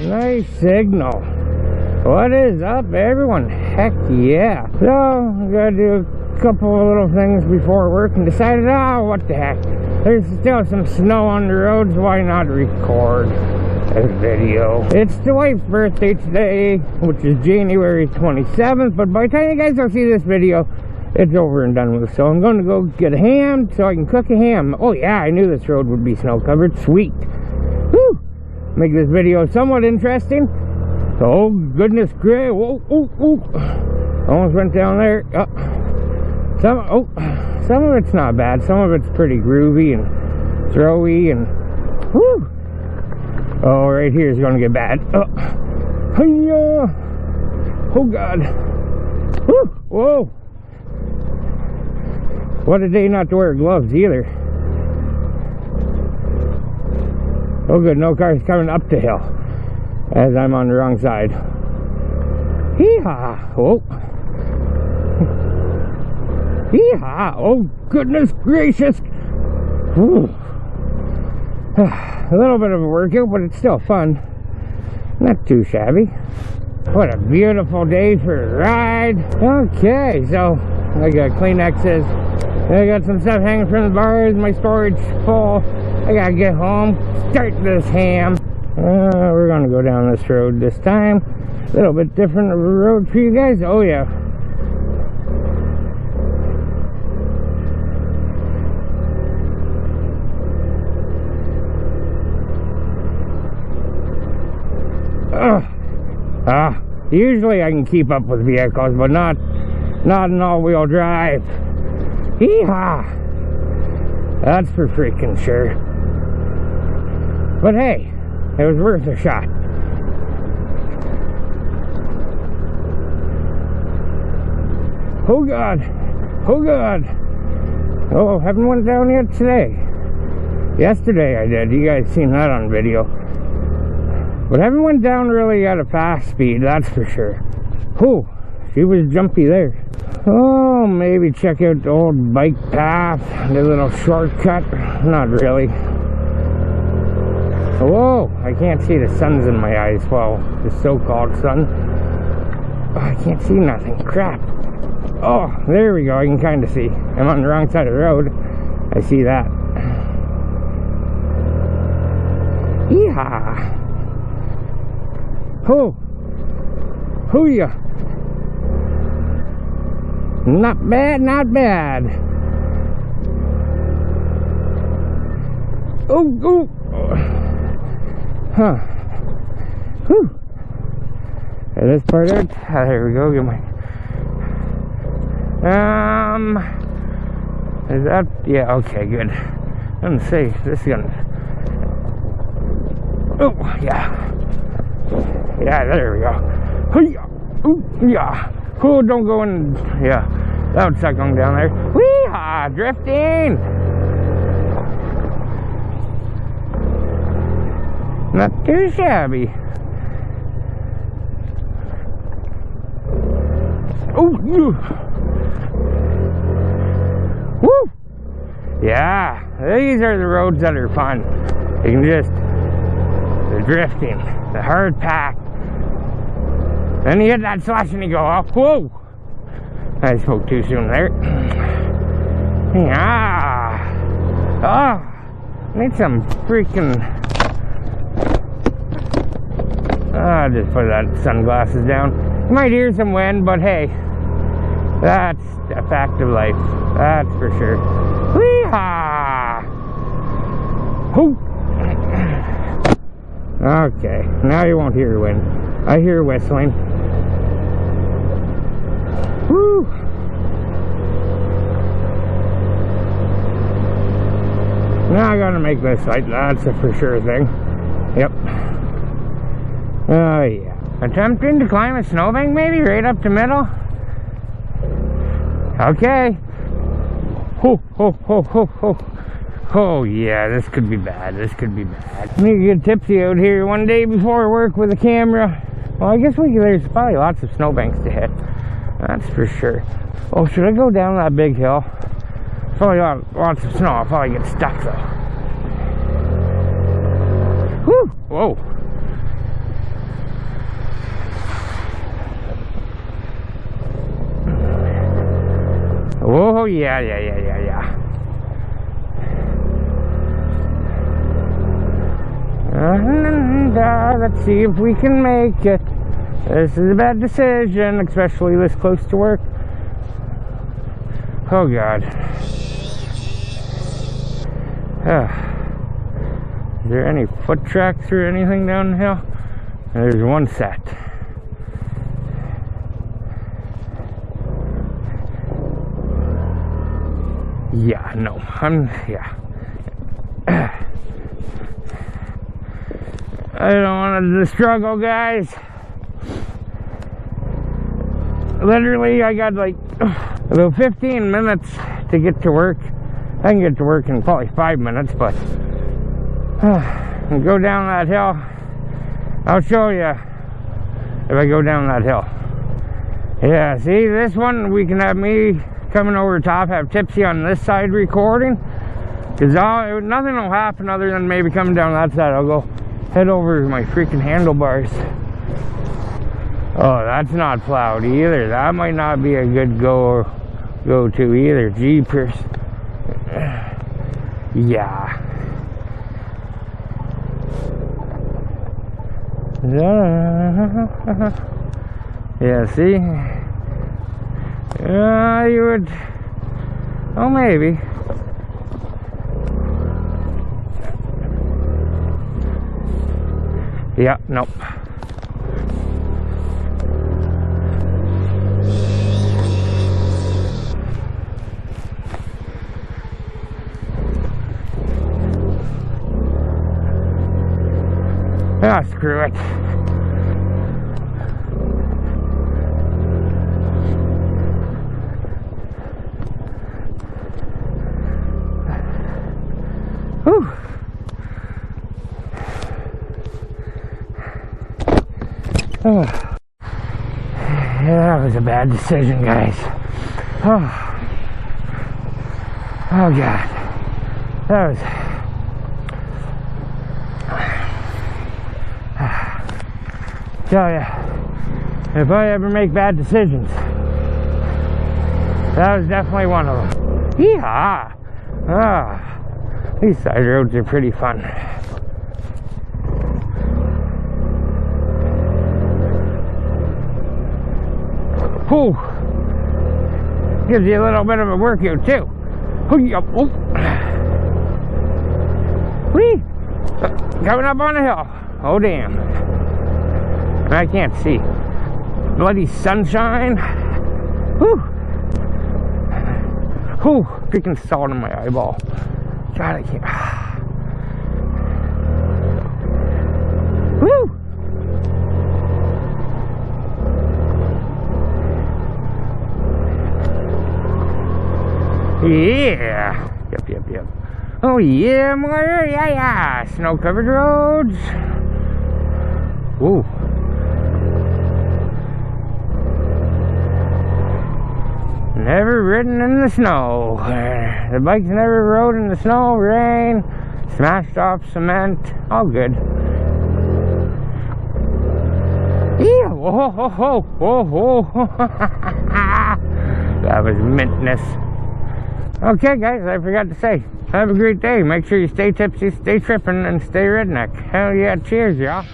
Nice signal. What is up, everyone? Heck yeah. So, I'm gonna do a couple of little things before work and decided, what the heck. There's still some snow on the roads, why not record a video? It's the wife's birthday today, which is January 27th, but by the time you guys will see this video, it's over and done with. So I'm going to go get a ham so I can cook a ham. Oh yeah, I knew this road would be snow covered. Sweet. Woo! Make this video somewhat interesting. Oh goodness gracious. Whoa, whoa, whoa. Almost went down there. Some of it's not bad. Some of it's pretty groovy and throwy and whoo. Oh, right here is going to get bad. Oh God. Woo. Whoa. What a day not to wear gloves either. Oh good, no cars coming up the hill as I'm on the wrong side. Hee-haw. Oh. Hee-haw. Oh goodness gracious. Whew. A little bit of a workout, but it's still fun. Not too shabby. What a beautiful day for a ride. Okay, so I got Kleenexes. I got some stuff hanging from the bars, my storage full. I gotta get home, start this ham. We're gonna go down this road this time. A little bit different of a road for you guys. Oh yeah. Usually I can keep up with vehicles, but not in all-wheel drive. Hee-haw! That's for freaking sure. But hey, it was worth a shot. Oh God! Oh God! Oh, haven't went down yet today. Yesterday I did. You guys seen that on video. But haven't went down really at a fast speed, that's for sure. Oh, she was jumpy there. Oh, maybe check out the old bike path, the little shortcut. Not really. Whoa, I can't see the sun's in my eyes. Well, the so-called sun. Oh, I can't see nothing. Crap. Oh, there we go. I can kind of see. I'm on the wrong side of the road. I see that. Yeehaw. Oh. Hoo-yah. Not bad, not bad. Oh. Huh. Whew. This part out. There we go. Get my. Is that? Yeah. Okay. Good. I'm gonna say this is gonna. Oh yeah. Yeah. There we go. Ooh, yeah. Oh, don't go in. Yeah, that would suck going down there. Wee-haw, drifting. Not too shabby. Oh, woo. Yeah, these are the roads that are fun. You can just, the drifting, the hard pack. Then you hit that slash and you go, oh, whoa! I spoke too soon there. Yeah. Oh, need some freaking. Just put that sunglasses down. You might hear some wind, but hey, that's a fact of life. That's for sure. Wee-haw! Okay, now you won't hear wind. I hear whistling. Woo! Now I gotta make this light. That's a for sure thing. Yep. Oh yeah. Attempting to climb a snowbank maybe right up the middle. Okay. Oh yeah, this could be bad. This could be bad. I need to get tipsy out here one day before work with a camera. Well, I guess there's probably lots of snowbanks to hit. That's for sure. Oh, should I go down that big hill? Probably got lots of snow. I'll probably get stuck though. Woo! Whoa. Oh, yeah. And let's see if we can make it. This is a bad decision, especially this close to work. Oh, God. Is there any foot tracks or anything down the hill? There's one set. Yeah, no, yeah. I don't want to struggle, guys. Literally, I got like about 15 minutes to get to work. I can get to work in probably 5 minutes, but go down that hill. I'll show you if I go down that hill. Yeah, see, this one, we can have me coming over the top, have Tipsy on this side recording, because nothing will happen other than maybe coming down that side. I'll go head over my freaking handlebars. Oh, that's not plowed either. That might not be a good go to either. Jeepers. Yeah. Yeah, see? You would... Oh, maybe. Yeah, nope. Ah, screw it. Whew. Oh. Yeah, that was a bad decision, guys. Oh, oh God. That was... Tell ya, if I ever make bad decisions, that was definitely one of them. Yeehaw! Ah, these side roads are pretty fun. Whew! Gives you a little bit of a workout too. Whee! Coming up on the hill. Oh damn. I can't see. Bloody sunshine. Whew. Whew. Freaking salt in my eyeball. God, I can't. Woo! Yeah. Yep. Oh yeah, more. Yeah. Snow-covered roads. Ooh. Never ridden in the snow. The bike's never rode in the snow, rain, smashed off cement, all good. Yeah, whoa. That was mintness. Okay, guys, I forgot to say, have a great day. Make sure you stay tipsy, stay tripping, and stay redneck. Hell yeah, cheers, y'all.